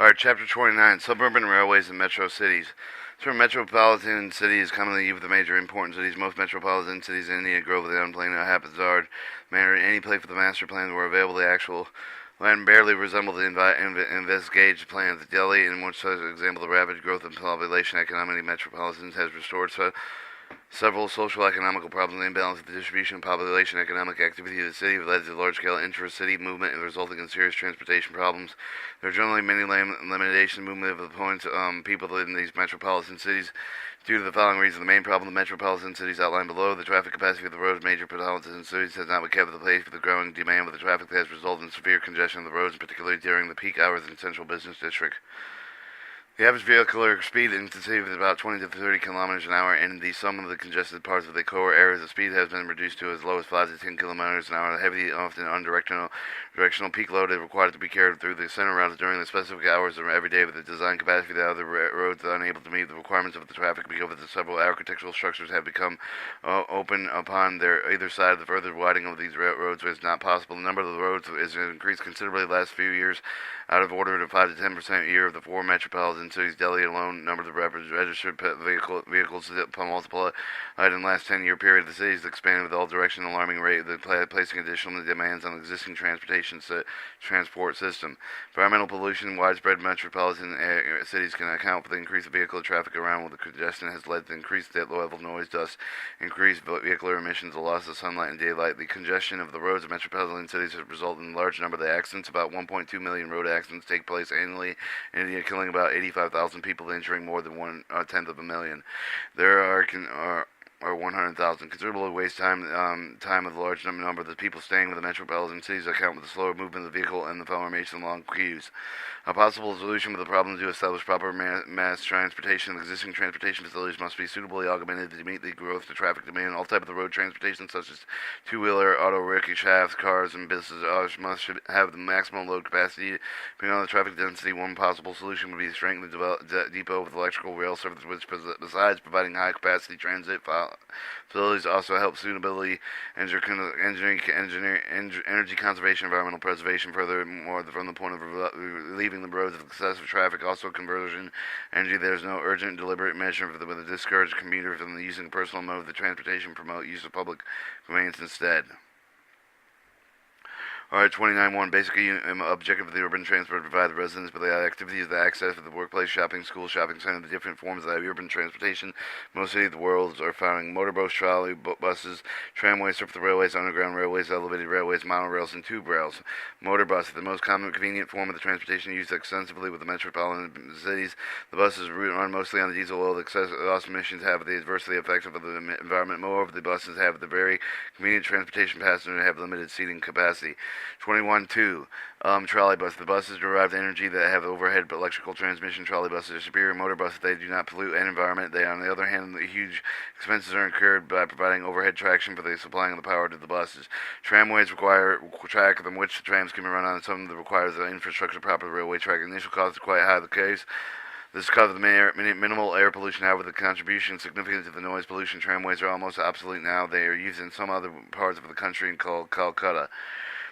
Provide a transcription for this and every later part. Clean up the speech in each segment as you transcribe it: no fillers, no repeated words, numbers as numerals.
Alright, Chapter 29, Suburban Railways and Metro Cities. The term metropolitan city is commonly used with the major important cities. Most metropolitan cities in India grow with the unplanned haphazard manner. Any place with the master plans were available, the actual land barely resembled the investigated plans. Delhi, in which, for example, the rapid growth of population economically metropolitans has restored several social economical problems. The imbalance of the distribution of population economic activity of the city have led to large-scale intra-city movement and resulting in serious transportation problems. There are generally many limitations movement of the points people in these metropolitan cities due to the following reasons. The main problem of metropolitan cities outlined below: the traffic capacity of the roads. Major metropolitan cities has not been kept at the pace for the growing demand with the traffic that has resulted in severe congestion of the roads, particularly during the peak hours in central business district. The average vehicular speed in the city is about 20 to 30 kilometers an hour, and in some of the congested parts of the core areas, the speed has been reduced to as low as 5 to 10 kilometers an hour. The heavy, often directional peak load is required to be carried through the center routes during the specific hours of every day, with the design capacity of the other roads unable to meet the requirements of the traffic because the several architectural structures have become open upon their either side. The further widening of these roads is not possible. The number of the roads has increased considerably the last few years, out of order to 5 to 10% a year of the four metropolitan cities. Delhi alone, number of registered vehicles multiplied in the last 10-year period. The city has expanded with all direction alarming rate, placing additional demands on the existing transport system. Environmental pollution, widespread metropolitan cities can account for the increase of vehicle traffic around, with the congestion has led to increased level of noise, dust, increased vehicular emissions, the loss of sunlight and daylight. The congestion of the roads of metropolitan cities has resulted in a large number of the accidents. About 1.2 million road accidents take place annually in India, killing about 85,000 people, injuring more than 1/10 of a million. There are 100,000. Considerable waste time of the large number of the people staying with the metropolitan cities account with the slower movement of the vehicle and the formation of long queues. A possible solution for the problem to establish proper mass transportation. Existing transportation facilities must be suitably augmented to meet the growth of traffic demand. All types of road transportation, such as two-wheeler, auto rickshaws, cars, and buses, must have the maximum load capacity. Depending on the traffic density, one possible solution would be to strengthen the depot with electrical rail service, which, besides providing high-capacity transit facilities, also help suitability, energy conservation, environmental preservation. Furthermore, from the point of relieving the roads of excessive traffic, also conversion energy. There is no urgent, deliberate measure with the discourage commuters from using personal mode of the transportation, promote use of public conveyance instead. Alright, 29.1. Basic objective of the urban transport: provide the residents with the activities, the access to the workplace, shopping, school, shopping center, the different forms of urban transportation. Most cities of the world are founding motorboats, trolley buses, tramways, surface railways, underground railways, elevated railways, monorails, and tube rails. Motor buses, the most common convenient form of the transportation used extensively with the metropolitan cities. The buses run mostly on diesel oil. The exhaust emissions have the adversely effective of the environment. Moreover, the buses have the very convenient transportation passenger and have limited seating capacity. 21.2. Trolley bus. The buses derive energy that have overhead electrical transmission. Trolley buses are superior motor buses. They do not pollute an environment. They, on the other hand, the huge expenses are incurred by providing overhead traction for the supplying of the power to the buses. Tramways require track on which the trams can be run on. Some of them requires the infrastructure proper railway track. Initial cost is quite high. The case. This is because of the minimal air pollution. However, the contribution significant to the noise pollution. Tramways are almost obsolete now. They are used in some other parts of the country called Calcutta.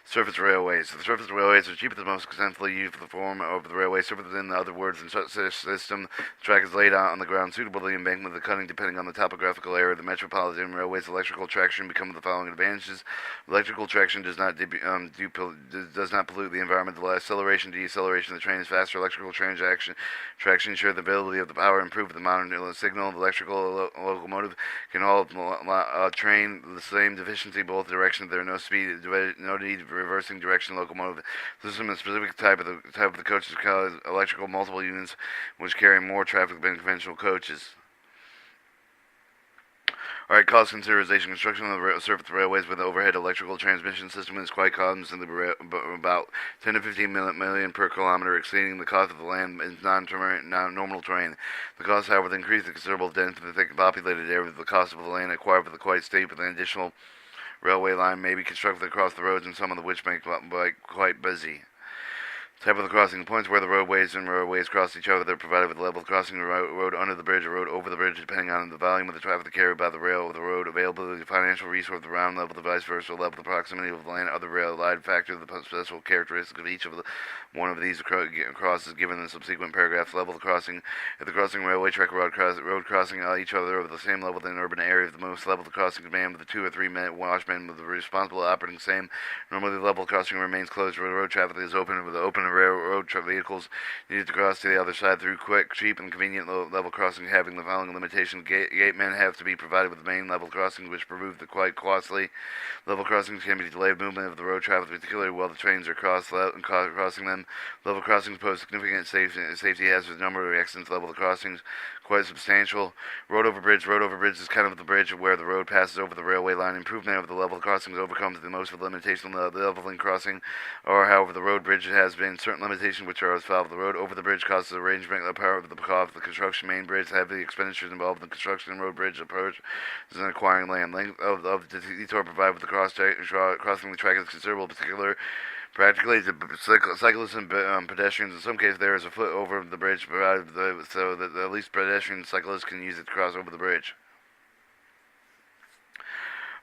Surface railways. The surface railways are cheapest and most extensively used for the form of the railway. Surface, in other words, in such a system, the track is laid out on the ground suitable to the embankment of the cutting, depending on the topographical area. The metropolitan railways, electrical traction become the following advantages. Electrical traction does not pollute the environment. The acceleration, deceleration of the train is faster. Electrical traction ensure the availability of the power, improve the modern signal. The electrical locomotive can haul a train the same efficiency both directions. There are no speed, no need for reversing direction locomotive. System, a specific type of the coaches called electrical multiple units, which carry more traffic than conventional coaches. Alright, cost consideration. Construction of the surface railways with the overhead electrical transmission system is quite costly, about 10 to 15 million per kilometer, exceeding the cost of the land in non-normal terrain. The cost, however, increased the considerable density of the thick populated area. The cost of the land acquired for the quite steep, with an additional railway line may be constructed across the roads, and some of which make quite busy. Type of the crossing. The points where the roadways and roadways cross each other, they're provided with a level crossing, road under the bridge, or road over the bridge, depending on the volume of the traffic carried by the rail, the road, availability, financial resource, the round level, the vice versa level, the proximity of the land, other rail line factor, the special characteristic of each of the one of these crosses given in the subsequent paragraphs. Level the crossing. If the crossing railway track or road crossing each other over the same level in an urban area, if the most level the crossing command with the 2 or 3 minute watchmen with the responsible operating same. Normally the level crossing remains closed where the road traffic is open with the open railroad vehicles needed to cross to the other side through quick, cheap, and convenient level crossing, having the following limitations. Gatemen have to be provided with the main level crossings, which prove quite costly. Level crossings can be delayed movement of the road traffic, particularly while the trains are crossing them. Level crossings pose significant safety hazards. The number of accidents level the crossings quite substantial. Road over bridge. Road over bridge is kind of the bridge where the road passes over the railway line. Improvement of the level crossings overcomes the most of the limitation of the leveling crossing, or however the road bridge has been certain limitations which are as follows. The road over the bridge costs arrangement of the power of the cost of the construction main bridge, heavy expenditures involved in the construction and road bridge approach is in acquiring land. Length of the detour provided with the crossing the track is considerable, practically to cyclists and pedestrians. In some cases, there is a foot over the bridge provided so that at least pedestrians and cyclists can use it to cross over the bridge.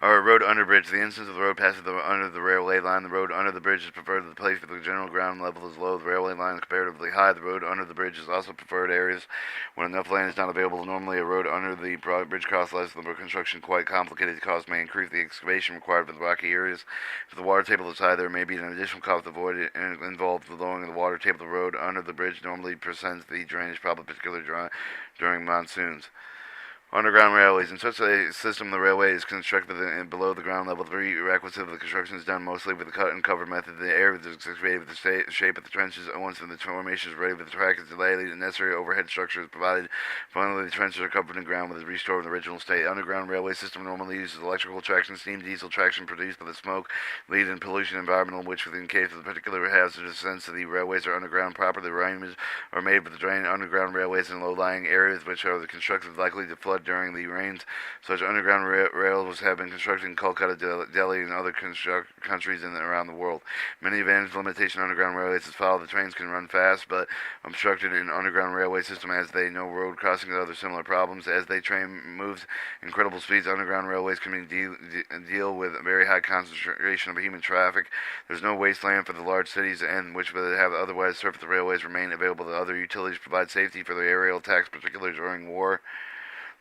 Or road under bridge. The instance of the road passes under the railway line. The road under the bridge is preferred to the place where the general ground level is low. The railway line is comparatively high. The road under the bridge is also preferred areas when enough land is not available. Normally, a road under the bridge costs less. The construction quite complicated. The cost may increase the excavation required for the rocky areas. If the water table is high, there may be an additional cost avoided and involved with lowering the water table. The road under the bridge normally presents the drainage problem, particularly during monsoons. Underground railways. In such a system, the railway is constructed below the ground level. The prerequisite of the construction is done mostly with the cut and cover method. The area is excavated with the shape of the trenches. Once the formation is ready, the track is delayed, the necessary overhead structure is provided. Finally, the trenches are covered in ground with restored in the original state. Underground railway system normally uses electrical traction, steam, diesel traction produced by the smoke, lead, and pollution environmental, which, in case of the particular hazardous density, railways are underground properly. Arrangements are made with the drain underground railways in low-lying areas, which are constructed likely to flood during the rains. Such underground rails have been constructed in Kolkata, Delhi, and other countries around the world. Many advantage limitation underground railways is follow. The trains can run fast, but obstructed in underground railway system as they know road crossings and other similar problems. As the train moves incredible speeds, underground railways can deal with a very high concentration of human traffic. There's no wasteland for the large cities, and which would have otherwise surface railways remain available to other utilities, provide safety for the aerial attacks, particularly during war.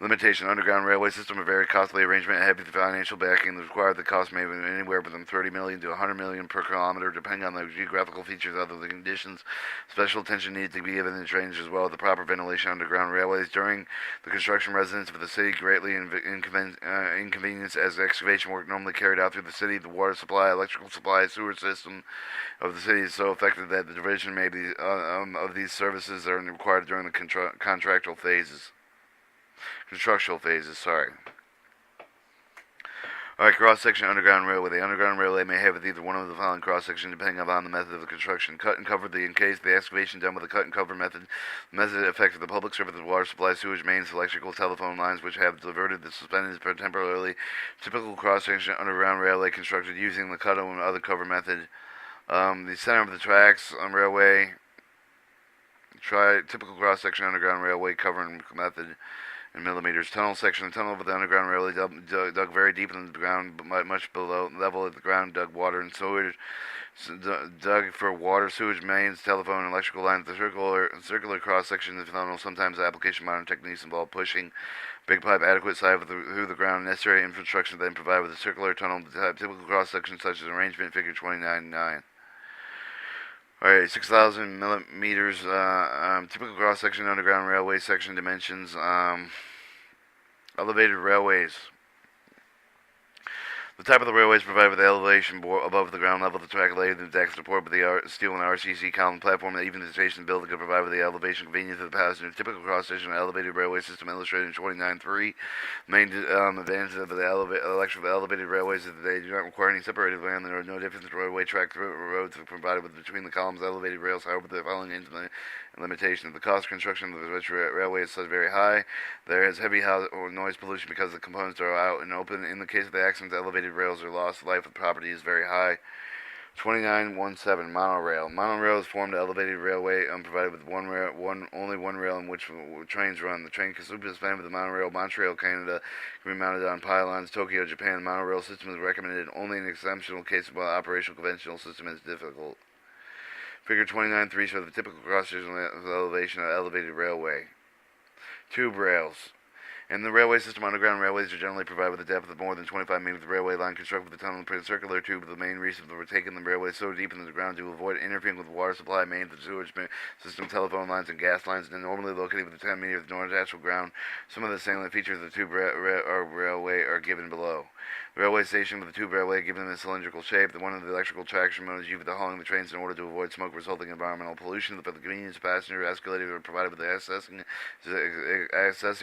Limitation. Underground railway system, a very costly arrangement, heavy financial backing. The required the cost may be anywhere from 30 million to 100 million per kilometer, depending on the geographical features of the conditions. Special attention needs to be given in drainage as well. The proper ventilation underground railways during the construction. Residents of the city greatly inconvenience as excavation work normally carried out through the city. The water supply, electrical supply, sewer system of the city is so affected that the division may be of these services are required during the contractual phases. Constructional phases, sorry. Alright, cross-section underground railway. The underground railway may have either one of the following cross-sections depending upon the method of the construction. Cut and cover. In case the excavation done with the cut and cover method, the method affects the public service, water supply, sewage mains, electrical, telephone lines, which have diverted the suspended temporarily. Typical cross-section underground railway constructed using the cut and other cover method. The center of the tracks on railway. Typical cross-section underground railway covering method. In millimeters. Tunnel section. The tunnel of the underground railway dug very deep in the ground, but much below level of the ground. Dug water and sewage. Dug for water, sewage mains, telephone, and electrical lines. The circular cross section of the tunnel. Sometimes the application of modern techniques involve pushing big pipe adequate side through the ground. Necessary infrastructure then provided with a circular tunnel. Typical cross section such as arrangement figure 29.9. Alright, 6,000 millimeters, typical cross-section underground railway section dimensions, elevated railways. The type of the railways provided with the elevation above the ground level of the track laid in the deck support with the steel and RCC column platform, even the station building could provide with the elevation convenience of the passenger. Typical cross-section elevated railway system illustrated in 29.3. Main advantage of the electric elevated railways is that they do not require any separated land. There are no difference in roadway track roads provided with between the columns elevated rails. However, the following limitation: the cost of construction of the railway is so very high. There is heavy noise pollution because the components are out and open. In the case of the accident, elevated rails are lost. The life of the property is very high. 2917 monorail. Monorail is formed elevated railway provided with only one rail in which trains run. The train can be suspended with the monorail. Montreal, Canada, can be mounted on pylons. Tokyo, Japan. The monorail system is recommended only in exceptional cases while operational conventional system is difficult. Figure 29.3 shows the typical cross-sectional elevation of elevated railway. Tube rails. In the railway system, underground railways are generally provided with a depth of more than 25 meters. The railway line constructed with a tunnel and circular tube. The main reason for taking the railway so deep into the ground to avoid interfering with water supply, mains, the sewage system, telephone lines, and gas lines, and normally located within 10 meters of the natural ground. Some of the salient features of the tube railway are given below. The railway station with the tube railway given in a cylindrical shape. One of the electrical traction motors used for hauling the trains in order to avoid smoke resulting in environmental pollution. For the convenience of passengers, escalators are provided with the accessing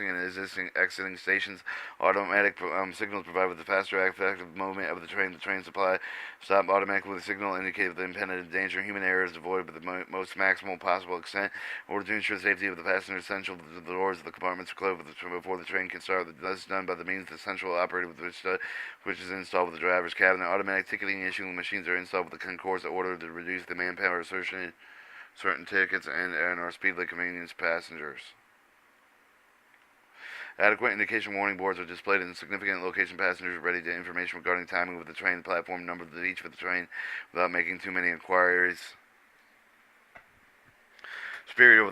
and exiting stations. Automatic signals provided with the faster effective movement of the train. The train supply stop automatically with a signal indicating the impending danger. Human error is avoided with the most maximal possible extent. In order to ensure the safety of the passengers, essential that the doors of the compartments are closed before the train can start. This is done by the means of the central operator which is installed with the driver's cabinet. Automatic ticketing issuing machines are installed with the concourse in order to reduce the manpower associated certain tickets and are speedily convenience passengers. Adequate indication warning boards are displayed in significant location. Passengers are ready to information regarding timing of the train, platform number of each of the train, without making too many inquiries. Superior over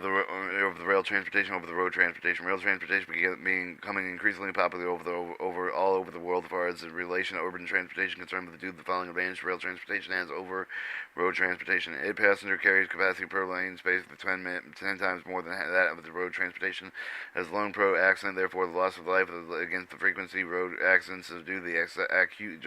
the rail transportation over the road transportation. Rail transportation becoming increasingly popular all over the world as far as the relation to urban transportation concerned with the following advantage rail transportation has over road transportation. A passenger carries capacity per lane space of 10 times more than that of the road transportation. As lone pro accident, therefore the loss of life against the frequency road accidents is due to the acute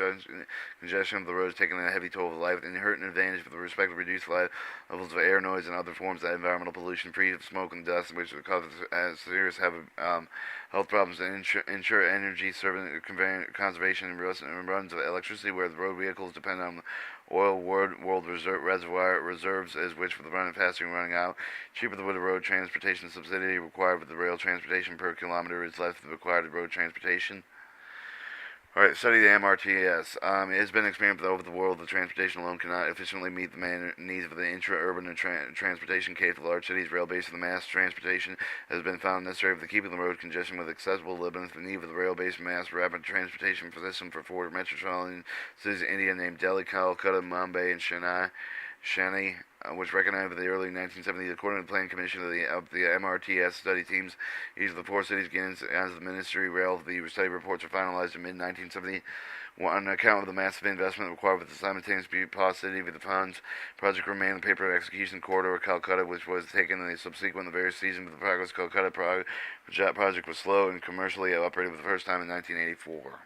congestion of the roads taking a heavy toll of life. Inherent advantage with respect to reduced levels of air noise and other forms of environmental pollution, free of smoke and dust, which would cause serious health problems, and ensure energy conservation and runs of electricity, where the road vehicles depend on oil world reservoir reserves, as which for the running faster and running out. Cheaper with the road transportation subsidy required with the rail transportation per kilometer is less than the required road transportation. Alright, study the MRTS. It has been experienced that over the world, the transportation alone cannot efficiently meet the needs of the intra-urban and transportation case of large cities. Rail-based mass transportation has been found necessary for keeping the road congestion with accessible limits. The need for the rail-based mass rapid transportation system for 4 metropolitan cities in India named Delhi, Calcutta, Mumbai, and Chennai, which recognized in the early 1970s. According to the Plan Commission of the MRTS study teams, each of the 4 cities gains as the Ministry Rail. The study reports were finalized in mid-1970. On account of the massive investment required with the simultaneous paucity of the funds, project remained in the paper execution corridor of Calcutta, which was taken in the subsequent various seasons. But the progress of Calcutta project was slow and commercially operated for the first time in 1984.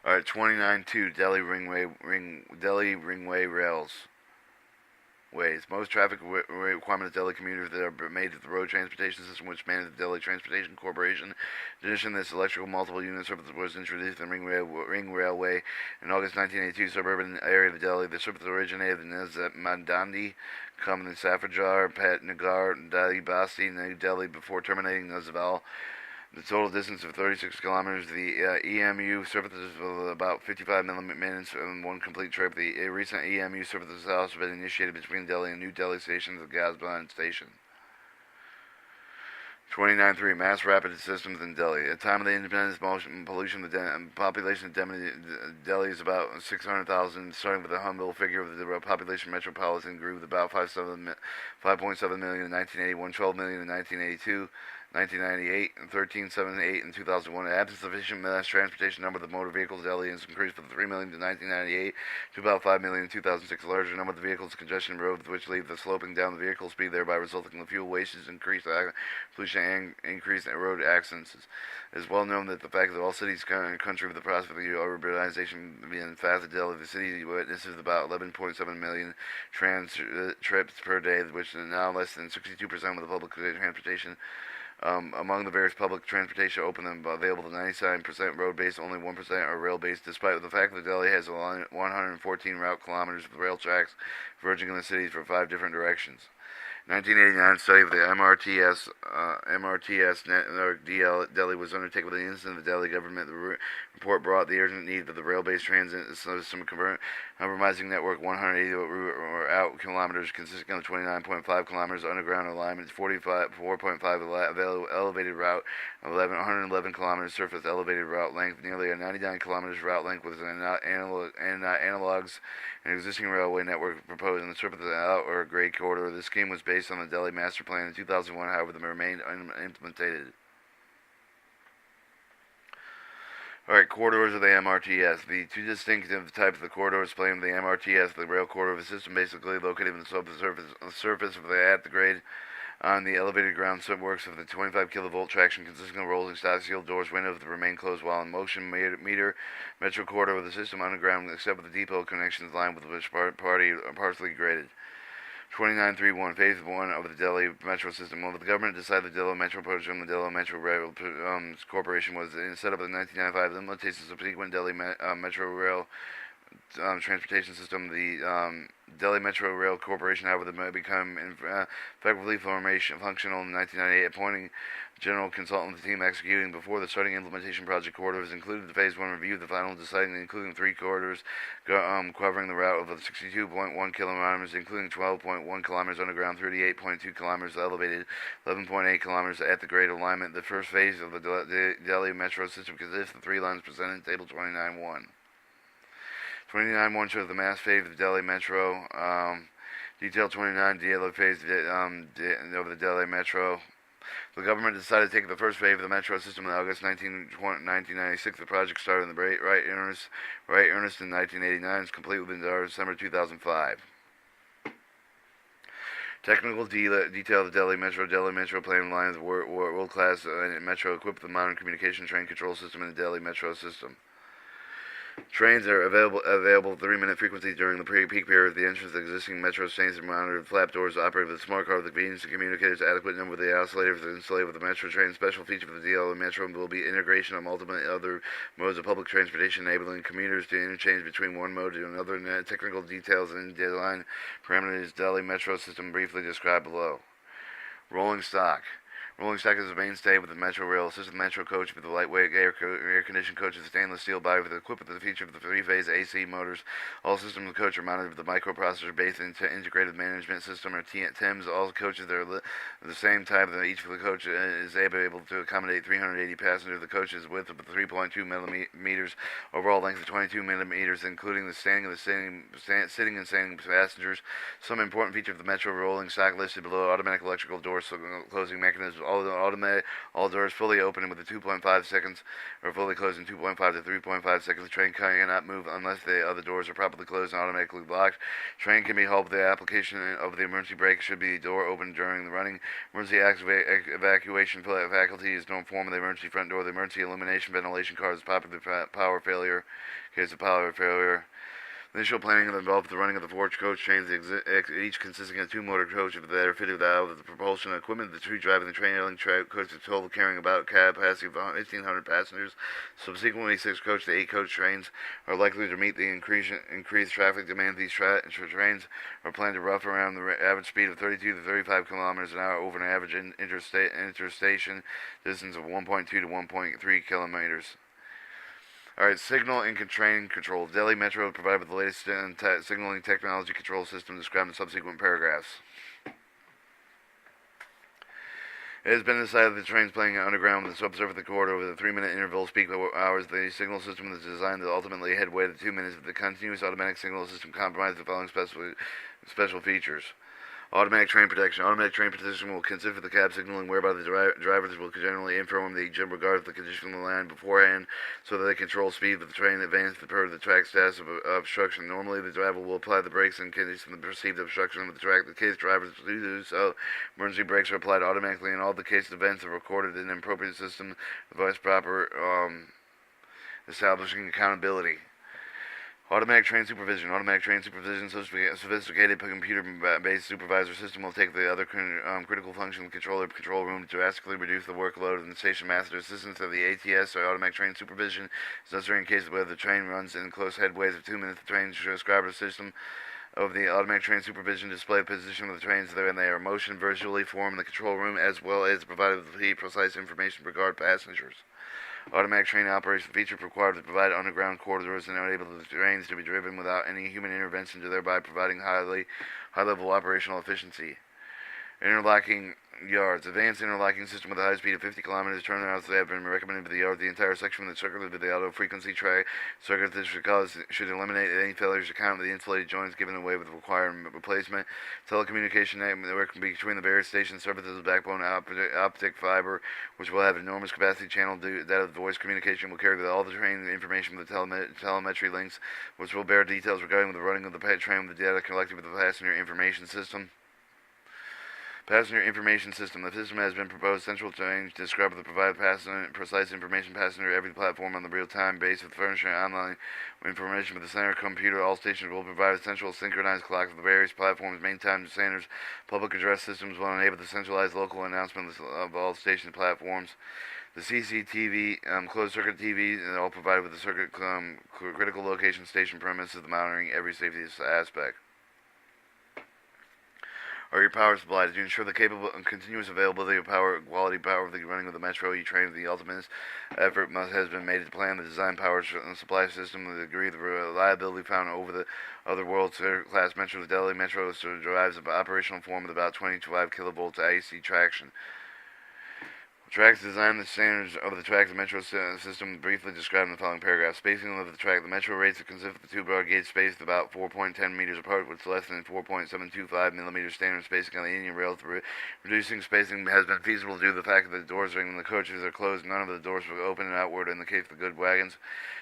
Alright, 29.2 Delhi Ringway Rails. Most traffic requirements of Delhi commuters that are made to the road transportation system, which manages the Delhi Transportation Corporation. In addition, this electrical multiple unit service was introduced in Ring Railway in August 1982, suburban area of Delhi. The service originated in Nizamandandi, coming in Safajar, Patnagar, Delhi, Basti, New Delhi, before terminating Nazval. The total distance of 36 kilometers. The EMU services of about 55 minutes in one complete trip. The recent EMU services has also been initiated between Delhi and New Delhi stations of Gazban Station. 29.3 Mass rapid systems in Delhi. At the time of the independence, pollution, the population of Delhi is about 600,000, starting with a humble figure of the population metropolitan grew with about 5.7 million in 1981, 12 million in 1982, 1998, and 13.78 in 2001. The absence of sufficient mass transportation number of the motor vehicles in Delhi has increased from 3 million in 1998 to about 5 million in 2006. A larger number of the vehicles congestion roads which leave the sloping down the vehicle speed, thereby resulting in fuel wastage, increased pollution, and increased road accidents. It is well known that the fact that all cities in the country with the prospect of urbanization being fast, Delhi, the city witnesses about 11.7 million trips per day, which is now less than 62% of the public transportation. Among the various public transportation open and available to 99% road-based, only 1% are rail-based, despite the fact that Delhi has 114 route kilometers of rail tracks verging in the cities for 5 different directions. 1989 study of the MRTS network Delhi was undertaken with the instant of the Delhi government. The report brought the urgent need of the rail-based transit system compromising network 180 or out kilometers consisting of 29.5 kilometers underground alignment, 4.5 elevated route, 111 kilometers surface elevated route length, nearly a 99 kilometers route length with analogs an existing railway network proposed in the surface of the out or grade corridor. This scheme was based on the Delhi Master Plan in 2001, however, they remained unimplemented. Alright, corridors of the MRTS. The two distinctive types of the corridors planned in the MRTS, the rail corridor of a system basically located on the surface of at the grade on the elevated ground subworks of the 25 kilovolt traction consisting of rolling stock sealed doors windows that remain closed while in motion meter metro corridor of the system underground except with the depot connections line with which partially graded. 2931, Phase 1 of the Delhi Metro system. Well, the government decided the Delhi Metro program, the Delhi Metro Rail Corporation was set up in 1995. The implementation of subsequent Delhi Metro Rail transportation system. The Delhi Metro Rail Corporation, however, become effectively functional in 1998, appointing general consultant, the team executing before the starting implementation project corridors included the Phase 1 review, the final deciding including 3 corridors covering the route of 62.1 kilometers, including 12.1 kilometers underground, 38.2 kilometers elevated, 11.8 kilometers at the grade alignment. The first phase of the Delhi Metro system consists of 3 lines presented in Table 29.1. 29.1 shows the mass phase of the Delhi Metro. Detail 29, the phase of the Delhi Metro. The government decided to take the first phase of the metro system in August 1996. The project started in the right earnest in 1989. It's complete within December 2005. Technical detail of the Delhi Metro. Delhi Metro planning lines world-class metro equipped with modern communication train control system in the Delhi Metro system. Trains are available 3-minute frequencies during the peak period. The entrance of existing metro stations are monitored. Flap doors operate with a smart car with the convenience and communicators. Adequate number of the oscillators installed with the metro train. Special feature for the DL Metro will be integration of multiple other modes of public transportation, enabling commuters to interchange between one mode to another. Technical details and design parameters Delhi Metro system briefly described below. Rolling stock. Rolling stock is a mainstay with the Metro Rail system. Metro coach with the lightweight air-conditioned coach with stainless steel body with equipped with the feature of the 3-phase AC motors. All systems of the coach are mounted with the microprocessor-based integrated management system, or TIMS. All coaches are the same type. Each of the coach is able to accommodate 380 passengers. The coach is width of 3.2 millimeters, overall length of 22 millimeters, including the sitting and standing passengers. Some important features of the Metro rolling stock listed below: automatic electrical door closing mechanism. All doors fully open within 2.5 seconds, or fully closed in 2.5 to 3.5 seconds. The train cannot move unless the other doors are properly closed and automatically locked. Train can be halted with the application of the emergency brake should be door open during the running. Emergency evacuation faculty is no form of the emergency front door. The emergency illumination ventilation car is popular power failure. In case of power failure. Initial planning involved the running of the 4 coach trains, each consisting of 2 motor coaches that are fitted with the propulsion equipment. The 2 driving the train coach is total carrying about capacity of 1,500 passengers. Subsequently, 6 coach to 8 coach trains are likely to meet the increased traffic demand. These trains are planned to rough around the average speed of 32 to 35 kilometers an hour over an average interstation distance of 1.2 to 1.3 kilometers. Alright, signal and train control. Delhi Metro provided with the latest signaling technology control system described in subsequent paragraphs. It has been decided that the trains playing underground with the subsurface corridor with a 3-minute interval peak hours. The signal system is designed to ultimately headway to 2 minutes. The continuous automatic signal system compromises the following special features. Automatic train protection. Automatic train protection will consist of the cab signaling, whereby the drivers will generally inform the regard of the condition of the line beforehand, so that they control speed of the train advance per the track status of obstruction. Normally, the driver will apply the brakes in case of the perceived obstruction of the track. In case drivers do so, emergency brakes are applied automatically. In all the cases, events are recorded in an appropriate system, device proper, establishing accountability. Automatic train supervision. Automatic train supervision, sophisticated computer-based supervisor system will take the other critical function of the control room to drastically reduce the workload of the station master. Assistance of the ATS or automatic train supervision is necessary in case where the train runs in close headways of 2 minutes. The train describer system of the automatic train supervision display the position of the trains and they are motion visually formed in the control room, as well as provided with the precise information regarding passengers. Automatic train operation feature required to provide underground corridors and enable the trains to be driven without any human intervention, thereby providing high-level operational efficiency. Interlocking yards. Advanced interlocking system with a high speed of 50 kilometers. Turnouts have been recommended for the yard. The entire section of the circuit of the auto frequency track circuit this should eliminate any failures to count with the insulated joints given away with required replacement. Telecommunication network between the various stations services backbone optic fiber, which will have enormous capacity channel data voice communication will carry all the train information with the telemetry links, which will bear details regarding the running of the train with the data collected with the passenger information system. Passenger information system. The system has been proposed central change to describe the provide precise information passenger every platform on the real-time base with furnishing online information with the center computer. All stations will provide a central synchronized clock for the various platforms. Main time standards. Public address systems will enable the centralized local announcement of all station platforms. The CCTV, closed-circuit TV, all provided with the circuit critical location station premises, monitoring every safety aspect. Or your power supply to ensure the capable and continuous availability of quality power of the running of the Metro E-train. The ultimate effort has been made to plan the design power supply system with a degree of reliability found over the other world-class Metro. The Delhi Metro derives an operational form with about 25 kilovolts AC traction. Tracks design the standards of the track. The Metro system briefly described in the following paragraph. Spacing of the track. The Metro rates consist of the two broad gauge spaced about 4.10 meters apart, which is less than 4.725 millimeters standard spacing on the Indian rails. Reducing spacing has been feasible due to the fact that the doors in the coaches are closed. None of the doors were open and outward in the case of the good wagons.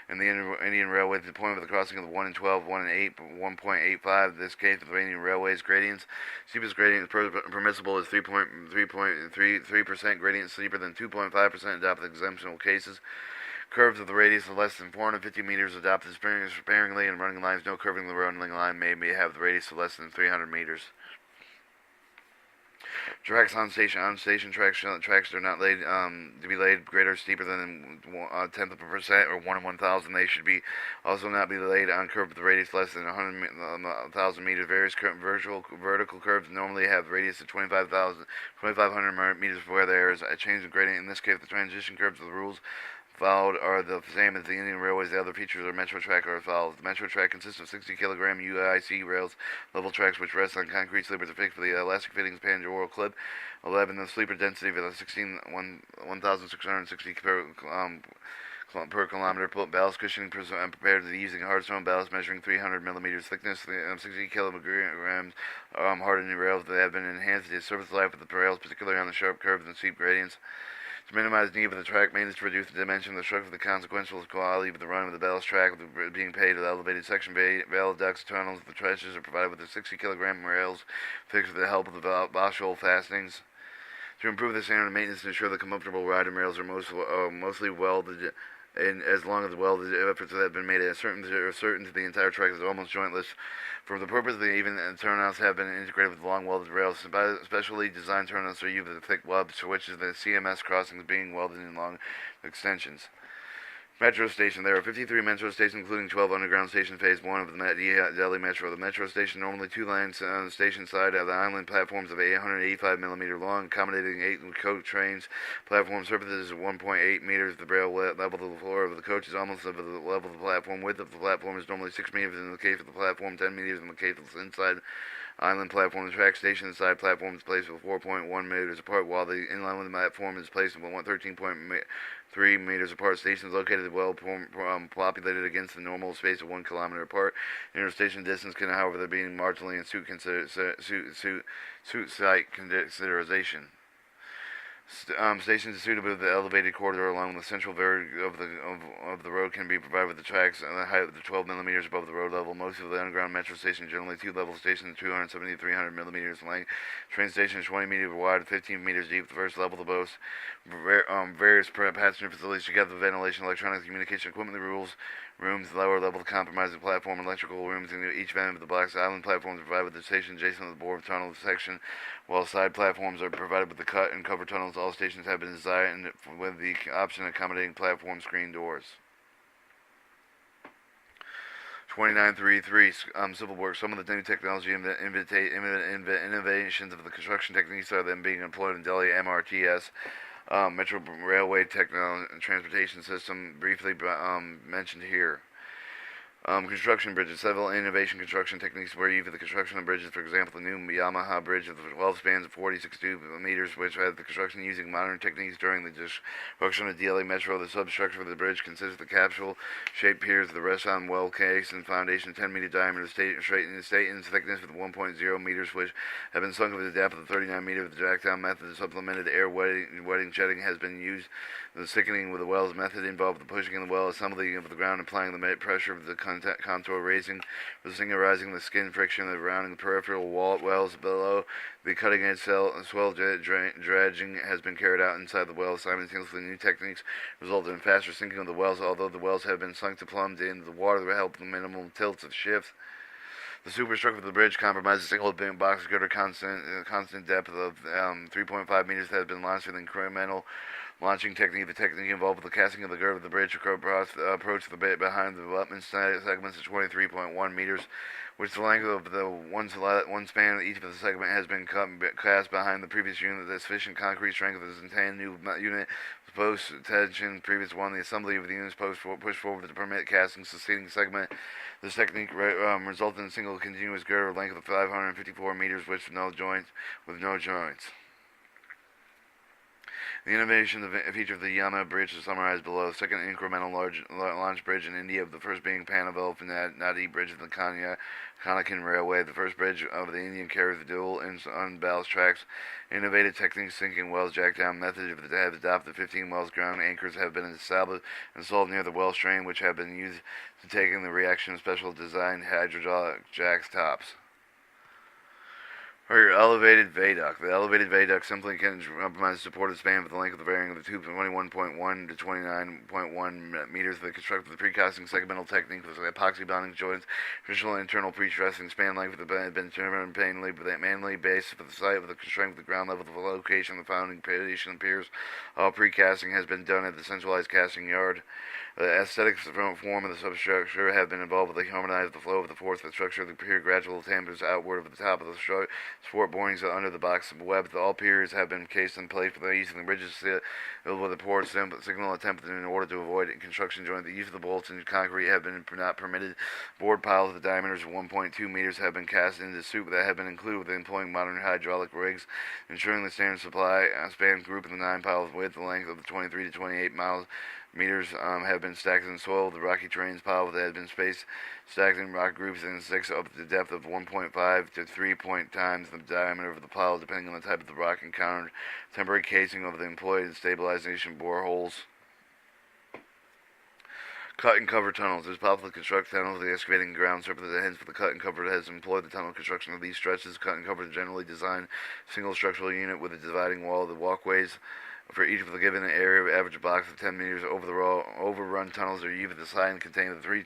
In the Indian Railway, the point of the crossing of the 1 and 12, 1 and 8, 1.85. This case of the Indian Railways gradients. Steepest gradient permissible is 3.3%. Gradient steeper than 2.5% adopted exemptional cases. Curves of the radius of less than 450 meters adopted sparingly, and running lines no curving the running line may have the radius of less than 300 meters. Tracks on station tracks are not laid to be laid greater or steeper than 1/10 of a percent or 1 in 1,000. They should also not be laid on curve with the radius less than 100,000 meters. Various vertical curves normally have radius of 2,500 meters where there is a change in gradient. In this case, the transition curves of the rules followed are the same as the Indian Railways. The other features of Metro Track are as follows. The Metro Track consists of 60-kilogram UIC rails, level tracks which rest on concrete sleepers affixed with the elastic fittings pandora clip. 11. The sleeper density of 1,660 per kilometer. Ballast cushioning prepared using hardstone ballast measuring 300 millimeters thickness. 60 kilograms hardened rails that have been enhanced to surface life of the rails, particularly on the sharp curves and steep gradients. To minimize the need of the track maintenance, to reduce the dimension of the structure of the consequential quality of the run of the ballast track, with being paid to the elevated section valve ducts, tunnels, the trenches are provided with the 60-kilogram rails fixed with the help of the Bosch hole fastenings. To improve the standard of maintenance and ensure the comfortable riding rails are mostly welded, and as long as the welded efforts have been made certain to the entire track is almost jointless. For the purpose of the even turnouts have been integrated with long welded rails. Specially designed turnouts are used with thick webs, for which is the CMS crossings being welded in long extensions. Metro station. There are 53 metro stations, including 12 underground stations, phase 1 of the Delhi Metro. The metro station, normally 2 lanes on the station side, have the island platforms of 885 millimeter long, accommodating 8 coach trains. Platform surfaces is 1.8 meters. The rail level to the floor of the coach is almost at the level of the platform. Width of the platform is normally 6 meters in the case of the platform, 10 meters in the case of the inside island platform. The track station inside platform is placed with 4.1 meters apart, while the inland platform is placed with 13.3 meters apart. Stations located well populated against the normal space of 1 kilometer apart. Interstation distance can, however, be marginally in suit site consideration. Stations suitable with the elevated corridor along the central of the road can be provided with the tracks at a height of 12 millimeters above the road level. Most of the underground metro stations generally 2-level stations, 270 to 300 millimeters in length. Train station is 20 meters wide, 15 meters deep. The first level of the boast various passenger facilities together with ventilation, electronic communication equipment rooms, lower level of compromising platform, electrical rooms in each end of the blocks. Island platforms are provided with the station adjacent to the board tunnel section, while side platforms are provided with the cut and cover tunnels. All stations have been designed with the option accommodating platform screen doors. 2933 civil work. Some of the new technology innovations of the construction techniques are then being employed in Delhi MRTS, Metro Railway Technology Transportation System, briefly mentioned here. Construction bridges. Several innovation construction techniques were used for the construction of bridges. For example, the new Yamaha bridge of 12 spans of 46 meters, which had the construction using modern techniques during the construction of Delhi Metro. The substructure of the bridge consists of the capsule-shaped piers of the rest-on well case and foundation 10-meter diameter, straight in thickness with 1.0 meters, which have been sunk with a depth of 39 meters. The jack-down method of supplemented air wetting jetting has been used. The thickening with the wells method involved the pushing of the well assembly of the ground, applying the pressure of the contour raising, rising the skin friction surrounding the peripheral wells below. The cutting edge swell dredging has been carried out inside the well. Simultaneously, new techniques resulted in faster sinking of the wells, although the wells have been sunk to plumb into the water to help the minimum tilts of shifts. The superstructure of the bridge comprises a single box girder constant depth of 3.5 meters that has been launched with incremental launching technique. The technique involved with the casting of the girder of the bridge approach the bit behind the abutment segments of 23.1 meters, which the length of the one span of each of the segment has been cast behind the previous unit. The sufficient concrete strength of the contained new unit post tension previous one. The assembly of the units pushed forward to permit casting succeeding segment. This technique resulted in a single continuous girder length of 554 meters with no joints. The innovation feature of the Yama bridge is summarized below. The second incremental launch bridge in India, the first being Panavel Nadi Bridge of the Kanakin Railway. The first bridge of the Indian carries the dual unbalanced tracks. Innovative techniques, sinking wells, jack-down method have adopted. 15 wells ground anchors have been established and installed near the well strain, which have been used to take in the reaction of special designed hydraulic jacks tops. Or your elevated viaduct. The elevated viaduct simply can compromise the supported span with the length of the varying of the tube from 21.1 to 29.1 meters. The construction of the precasting segmental technique with epoxy bonding joints, traditional internal pre-stressing span length have been determined manually based for the site of the strength of the ground level, the location of the founding position and piers. All precasting has been done at the centralized casting yard. The aesthetic form of the substructure have been involved with the harmonize the flow of the force. The structure of the pier gradual tampers outward of the top of the support borings under the box of web. All piers have been cased in place for the use of the bridges filled with a port signal attempted in order to avoid construction joint. The use of the bolts and concrete have been not permitted. Board piles with the diameters of 1.2 meters have been cast into soup that have been included with employing modern hydraulic rigs, ensuring the standard supply span group of the 9 piles width, the length of the 23 to 28 meters have been stacked in soil. The rocky terrains pile that has been stacked in rock groups in 6 up to the depth of 1.5 to 3 times the diameter of the pile, depending on the type of the rock encountered. Temporary casing of the employed stabilization boreholes. Cut and cover tunnels. It is possible to construct tunnels the excavating ground surface. Hence, for the cut and cover has employed the tunnel construction of these stretches. Cut and cover is generally designed single structural unit with a dividing wall. The walkways for each of the given area of average blocks of 10 meters. Overrun tunnels are used designed to contain the 3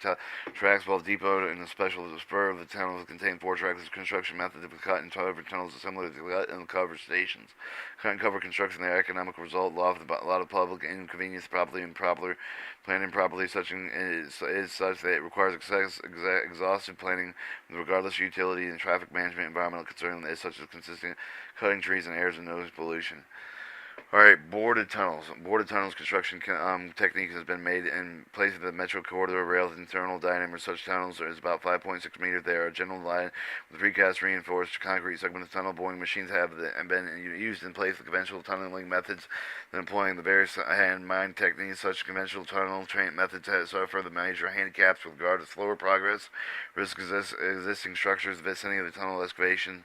tracks, while depot in the special spur of the tunnels contain 4 tracks. The construction method of cut and cover tunnels is similar to the cut and cover stations. Cut and cover construction, the economic result, a lot of public inconvenience, probably improper planned improperly, is such that it requires exhaustive planning with regardless of utility and traffic management, environmental concern, as such as consistent cutting trees and airs and noise pollution. Alright, boarded tunnels. Boarded tunnels construction technique has been made in place of the Metro Corridor rail's internal diameter. Such tunnels is about 5.6 meters. They are a general line with precast reinforced concrete segment. Tunnel boring machines have been used in place of conventional tunneling methods, then employing the various hand mine techniques. Such conventional tunnel train methods suffer the major handicaps with regard to slower progress, risk existing structures, vicinity of the tunnel excavation.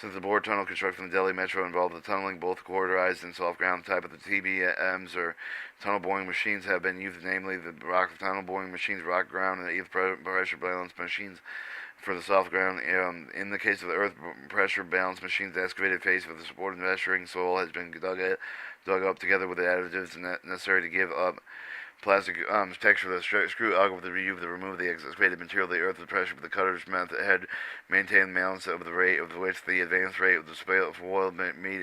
Since the bored tunnel construction of the Delhi Metro involved the tunneling, both corridorized and soft ground type of the TBMs or tunnel boring machines have been used, namely the rock tunnel boring machines, rock ground, and either pressure balance machines for the soft ground. In the case of the earth pressure balance machines, the excavated face of the supported measuring soil has been dug up together with the additives necessary to give up plastic texture of the screw auger with the review to remove the excavated material, the earth, the pressure of the cutter's method head, maintain the balance of the rate of which the advanced rate of the spoiled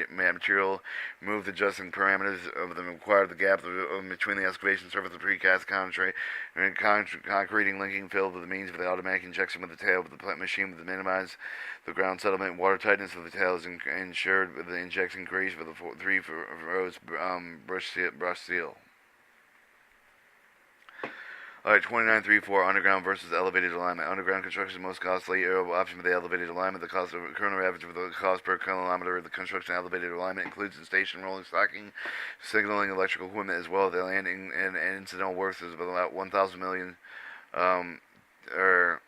material, remove the adjusting parameters of the required the gap between the excavation surface of the precast concrete and concreting linking filled with the means of the automatic injection with the tail of the plant machine to minimize the ground settlement. Water tightness of the tail is ensured with the injection grease with the 3 rows brush seal. Alright, 2934, underground versus elevated alignment. Underground construction is the most costly option for the elevated alignment. The cost of current average of the cost per kilometer of the construction elevated alignment includes the station rolling stocking, signaling, electrical equipment, as well as the landing and incidental works is about 1,000 million, or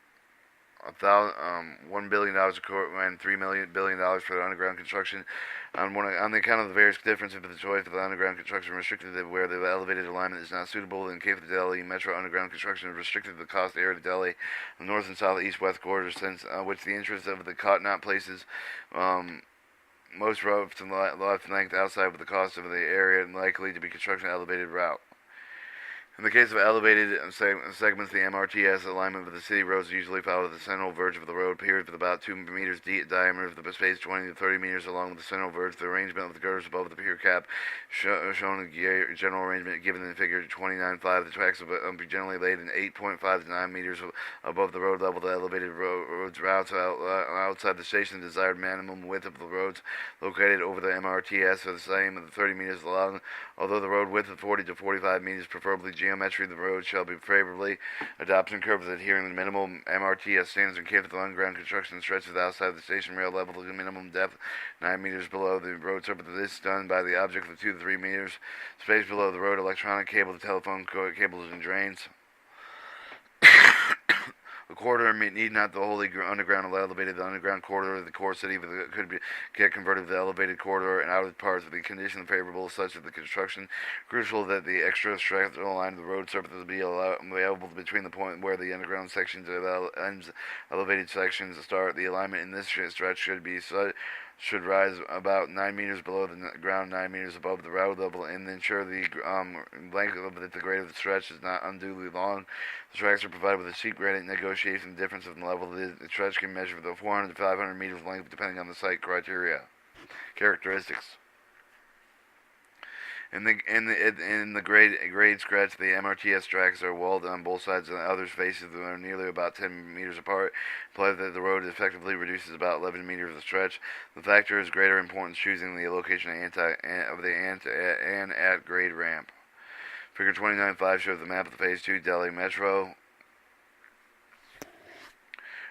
$1 billion and $3 billion for the underground construction. On the account of the various differences of the choice of the underground construction restricted to where the elevated alignment is not suitable. In case of the Delhi Metro underground construction is restricted to the cost area of Delhi, the north and south, east, west corridors, since which the interest of the not places most roads to left length outside of the cost of the area and likely to be construction elevated route. In the case of elevated segments, the MRTS alignment of the city roads usually follow the central verge of the road piers with about 2 meters diameter of the space 20 to 30 meters along the central verge. The arrangement of the girders above the pier cap shown in the general arrangement given in figure 29.5. The tracks will be generally laid in 8.5 to 9 meters above the road level. The elevated roads routes outside the station. The desired minimum width of the roads located over the MRTS are the same at 30 meters long, although the road width of 40 to 45 meters, preferably geometry of the road shall be favorably adopting curves adhering to minimum MRTS standards in case of the underground construction stretches outside the station rail level to minimum depth 9 meters below the road surface. This is done by the object of 2 to 3 meters space below the road. Electronic cables, telephone cables, and drains. The corridor need not the wholly underground or elevated. The underground corridor of the core city could get converted to the elevated corridor and outer parts of the condition favorable such as the construction. Crucial that the extra structural line of the road surface be available between the point where the underground sections ends elevated sections start. The alignment in this stretch should rise about 9 meters below the ground, 9 meters above the road level, and ensure the length of the grade of the stretch is not unduly long. The tracks are provided with a sheet granite negotiation difference in the level. The stretch can measure the 400 to 500 meters length depending on the site characteristics. In the grade scratch, the MRTS tracks are walled on both sides, and the other faces are nearly about 10 meters apart. Imply that the road effectively reduces about 11 meters of the stretch. The factor is greater importance choosing the location of the at grade ramp. Figure 29.5 shows the map of the Phase 2 Delhi Metro.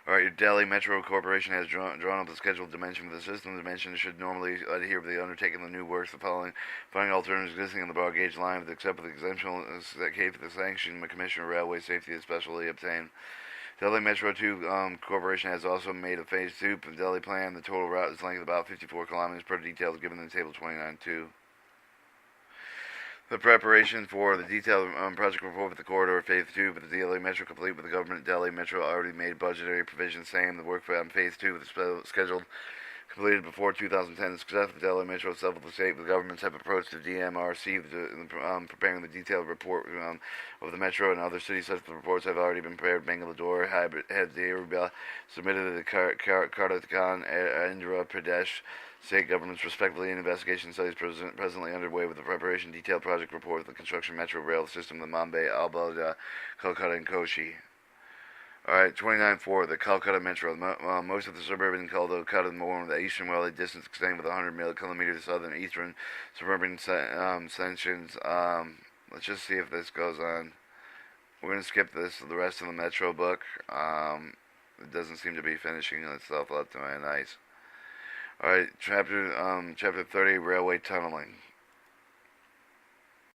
Alright, your Delhi Metro Corporation has drawn up the scheduled dimension for the system. The dimension should normally adhere to the undertaking of the new works. The finding alternatives existing on the broad gauge line, except for the exemption that came for the sanction the Commissioner of Railway Safety is specially obtained. Delhi Metro 2 Corporation has also made a Phase 2 Delhi plan. The total route is length about 54 kilometers per details given in Table 29.2. The preparation for the detailed project report for the corridor Phase 2 for the Delhi Metro complete with the government. Delhi Metro already made budgetary provisions saying the work on Phase 2 was scheduled completed before 2010. The success of the Delhi Metro itself the state. The governments have approached the DMRC preparing the detailed report of the Metro and other cities. Such reports have already been prepared. Bangalore had the submitted to the Karnataka and Andhra Pradesh state governments respectively in investigation studies presently underway with the preparation detailed project report of the construction metro rail system of Mumbai, Albalda, Calcutta, and Kochi. Alright, 29.4, the Calcutta Metro. Most of the suburban Calcutta more the eastern railway distance extending with 100 kilometers southern eastern suburban sections. Let's just see if this goes on. We're going to skip the rest of the Metro book. It doesn't seem to be finishing itself up to my nice. Alright, chapter 30, railway tunneling.